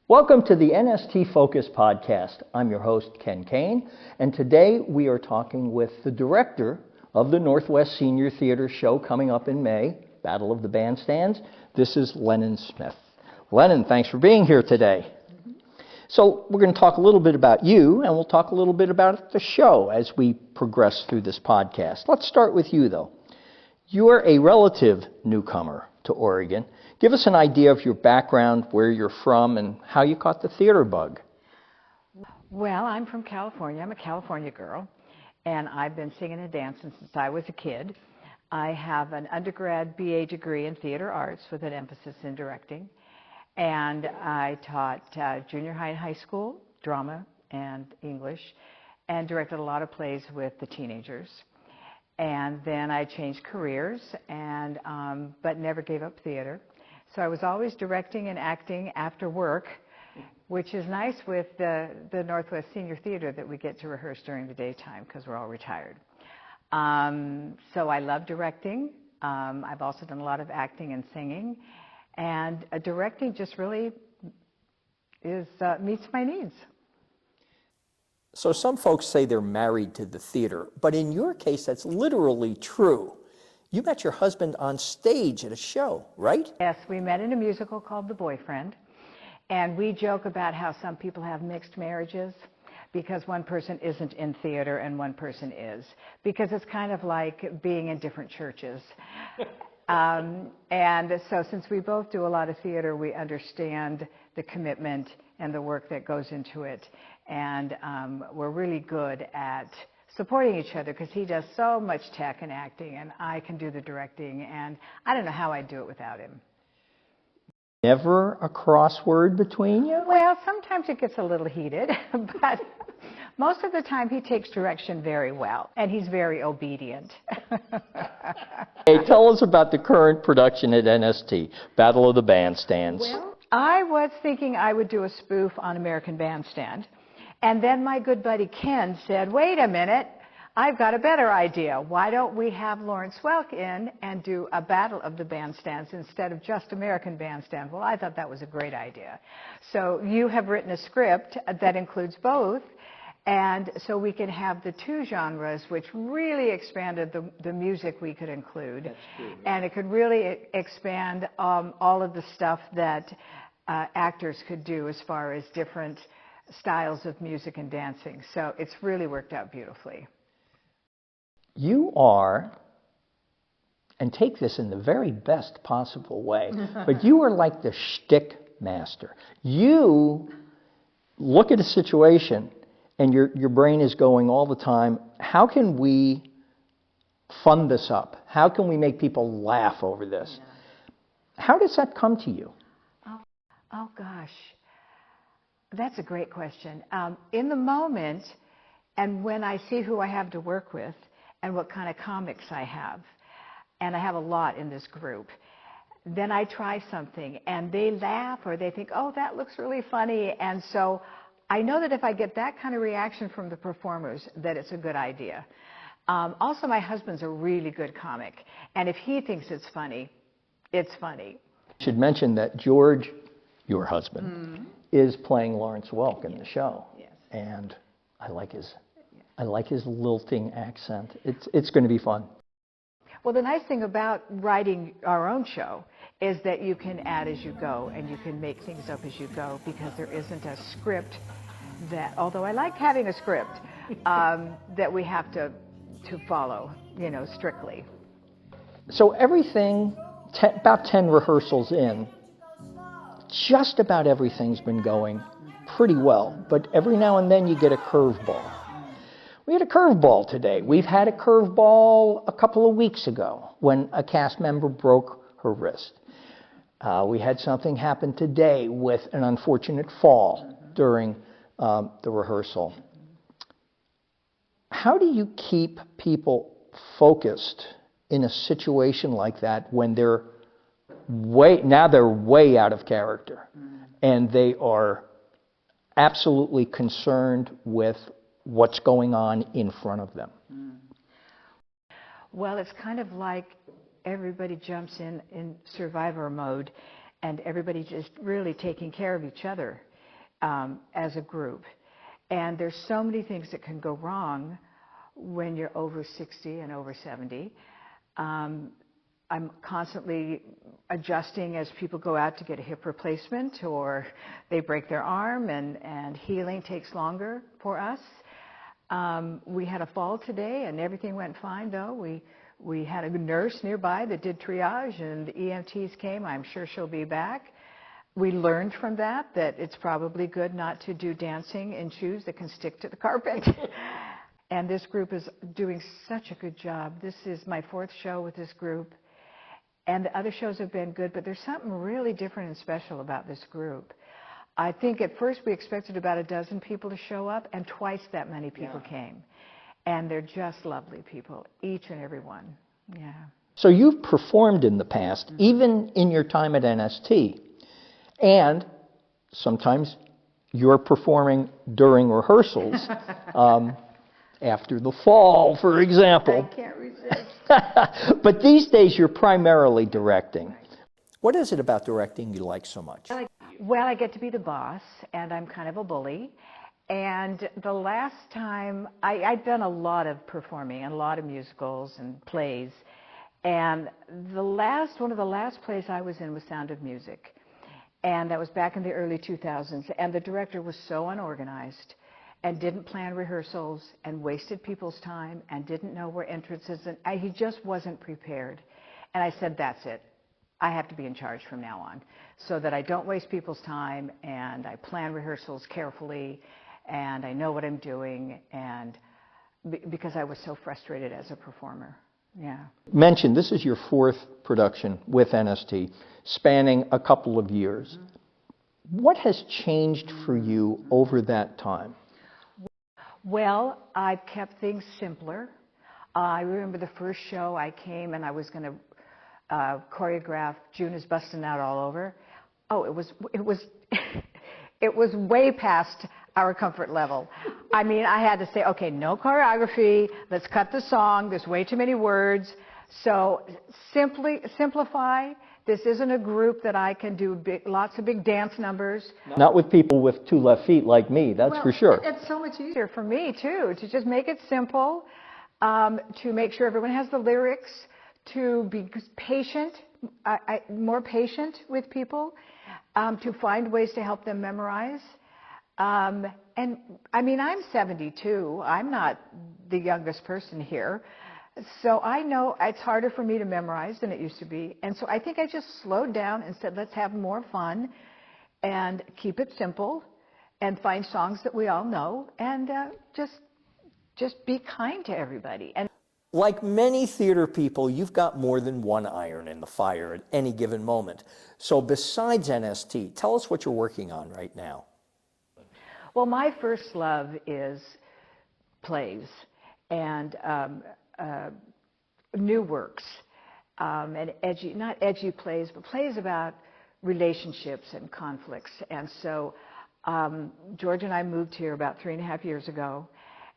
Welcome to the NST Focus Podcast. I'm your host, Ken Kane, and today we are talking with the director of the Northwest Senior Theater show coming up in May, Battle of the Bandstands. This is Lennon Smith. Lennon, thanks for being here today. So we're going to talk a little bit about you, and we'll talk a little bit about the show as we progress through this podcast. Let's start with you, though. You're a relative newcomer to Oregon. Give us an idea of your background, where you're from, and how you caught the theater bug. Well, I'm from California. I'm a California girl, and I've been singing and dancing since I was a kid. I have an undergrad BA degree in theater arts with an emphasis in directing, and I taught junior high and high school drama and English, and directed a lot of plays with the teenagers. And then I changed careers, and but never gave up theater. So I was always directing and acting after work, which is nice with the Northwest Senior Theater that we get to rehearse during the daytime because we're all retired. So I love directing. I've also done a lot of acting and singing. And directing just really meets my needs. So some folks say they're married to the theater, but in your case, that's literally true. You met your husband on stage at a show, right? Yes, we met in a musical called The Boyfriend, and we joke about how some people have mixed marriages because one person isn't in theater and one person is, because it's kind of like being in different churches. And so since we both do a lot of theater, we understand the commitment and the work that goes into it, and we're really good at supporting each other because he does so much tech and acting, and I can do the directing, and I don't know how I'd do it without him. Never a crossword between you? Well, sometimes it gets a little heated, but most of the time he takes direction very well, and he's very obedient. Hey, tell us about the current production at NST, Battle of the Bandstands. Well, I was thinking I would do a spoof on American Bandstand. And then my good buddy Ken said, wait a minute, I've got a better idea. Why don't we have Lawrence Welk in and do a Battle of the Bandstands instead of just American Bandstand? Well, I thought that was a great idea. So you have written a script that includes both, and so we can have the two genres, which really expanded the music we could include. That's true, yeah. And it could really expand all of the stuff that actors could do as far as different styles of music and dancing. So it's really worked out beautifully. You are, and take this in the very best possible way, but you are like the shtick master. You look at a situation and your brain is going all the time, how can we fund this up? How can we make people laugh over this? Yeah. How does that come to you? Oh gosh. That's a great question. In the moment, and when I see who I have to work with and what kind of comics I have, and I have a lot in this group, then I try something and they laugh or they think, oh, that looks really funny. And so I know that if I get that kind of reaction from the performers, that it's a good idea. Also, my husband's a really good comic, and if he thinks it's funny, it's funny. I should mention that George, your husband, is playing Lawrence Welk in the show. Yes. And I like his lilting accent. It's going to be fun. Well, the nice thing about writing our own show is that you can add as you go and you can make things up as you go because there isn't a script that, although I like having a script, that we have to follow, strictly. So everything, about 10 rehearsals in, just about everything's been going pretty well, but every now and then you get a curveball. We had a curveball today. We've had a curveball a couple of weeks ago when a cast member broke her wrist. We had something happen today with an unfortunate fall during the rehearsal. How do you keep people focused in a situation like that when they're way out of character, and they are absolutely concerned with what's going on in front of them? Well, it's kind of like everybody jumps in survivor mode, and everybody just really taking care of each other. as a group. And there's so many things that can go wrong when you're over 60 and over 70. I'm constantly adjusting as people go out to get a hip replacement or they break their arm, and healing takes longer for us. We had a fall today and everything went fine, though. We had a nurse nearby that did triage, and the EMTs came. I'm sure she'll be back. We learned from that it's probably good not to do dancing in shoes that can stick to the carpet. And this group is doing such a good job. This is my 4th show with this group. And the other shows have been good, but there's something really different and special about this group. I think at first we expected about a dozen people to show up, and twice that many people came. And they're just lovely people, each and every one. Yeah. So you've performed in the past, even in your time at NST. And sometimes you're performing during rehearsals, after the fall, for example. I can't resist. But these days you're primarily directing. What is it about directing you like so much? Well, I get to be the boss, and I'm kind of a bully. And the last time, I've done a lot of performing and a lot of musicals and plays. And one of the last plays I was in was Sound of Music. And that was back in the early 2000s. And the director was so unorganized and didn't plan rehearsals and wasted people's time and didn't know where entrances, and he just wasn't prepared. And I said, that's it. I have to be in charge from now on, so that I don't waste people's time, and I plan rehearsals carefully, and I know what I'm doing, and because I was so frustrated as a performer. Yeah. Mentioned this is your 4th production with NST, spanning a couple of years. What has changed for you over that time? Well, I've kept things simpler. I remember the first show I came and I was going to choreograph June is Bustin' Out All Over. Oh, it was it was way past our comfort level. I mean, I had to say, okay, no choreography, let's cut the song, there's way too many words. So simplify. This isn't a group that I can do lots of big dance numbers. Not with people with 2 left feet like me, that's for sure. It's so much easier for me, too, to just make it simple, to make sure everyone has the lyrics, to be patient, more patient with people, to find ways to help them memorize. And I mean, I'm 72. I'm not the youngest person here. So I know it's harder for me to memorize than it used to be. And so I think I just slowed down and said, let's have more fun and keep it simple and find songs that we all know, and just be kind to everybody. And like many theater people, you've got more than one iron in the fire at any given moment. So besides NST, tell us what you're working on right now. Well, my first love is plays and new works, and not edgy plays, but plays about relationships and conflicts. And so George and I moved here about 3.5 years ago,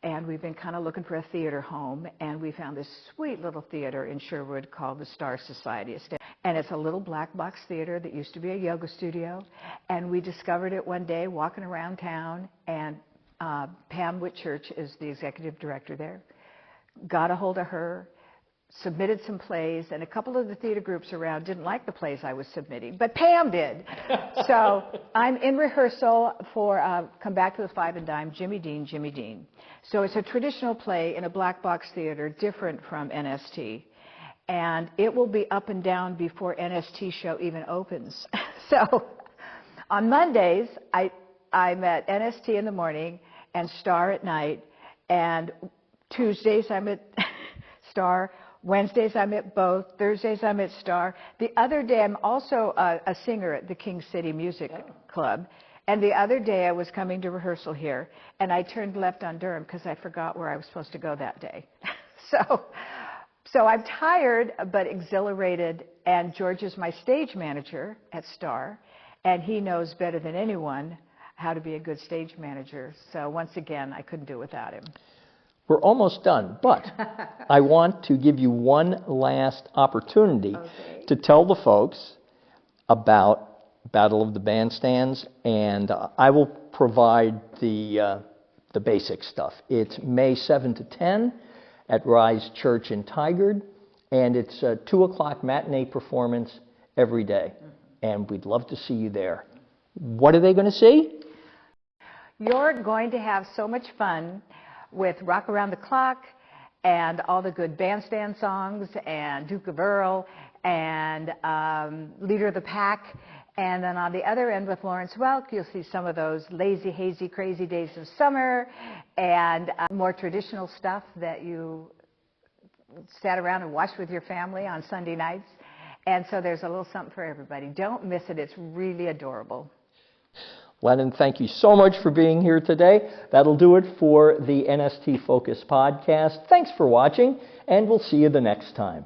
and we've been kind of looking for a theater home, and we found this sweet little theater in Sherwood called the Star Society. And it's a little black box theater that used to be a yoga studio, and we discovered it one day walking around town, and Pam Whitchurch is the executive director there. Got a hold of her, submitted some plays, and a couple of the theater groups around didn't like the plays I was submitting, but Pam did. So I'm in rehearsal for Come Back to the Five and Dime, Jimmy Dean, Jimmy Dean. So it's a traditional play in a black box theater, different from NST. And it will be up and down before NST show even opens. So on Mondays, I'm at NST in the morning and Star at night, and Tuesdays I'm at Star, Wednesdays I'm at both, Thursdays I'm at Star. The other day I'm also a singer at the King City Music Club, and the other day I was coming to rehearsal here, and I turned left on Durham because I forgot where I was supposed to go that day. So I'm tired but exhilarated, and George is my stage manager at Star, and he knows better than anyone how to be a good stage manager. So once again, I couldn't do it without him. We're almost done, but I want to give you one last opportunity to tell the folks about Battle of the Bandstands, and I will provide the basic stuff. It's May 7 to 10 at Rise Church in Tigard, and it's a 2 o'clock matinee performance every day, and we'd love to see you there. What are they going to see? You're going to have so much fun with Rock Around the Clock and all the good bandstand songs and Duke of Earl and Leader of the Pack. And then on the other end with Lawrence Welk, you'll see some of those lazy, hazy, crazy days of summer and more traditional stuff that you sat around and watched with your family on Sunday nights. And so there's a little something for everybody. Don't miss it. It's really adorable. Lennon, thank you so much for being here today. That'll do it for the NST Focus podcast. Thanks for watching, and we'll see you the next time.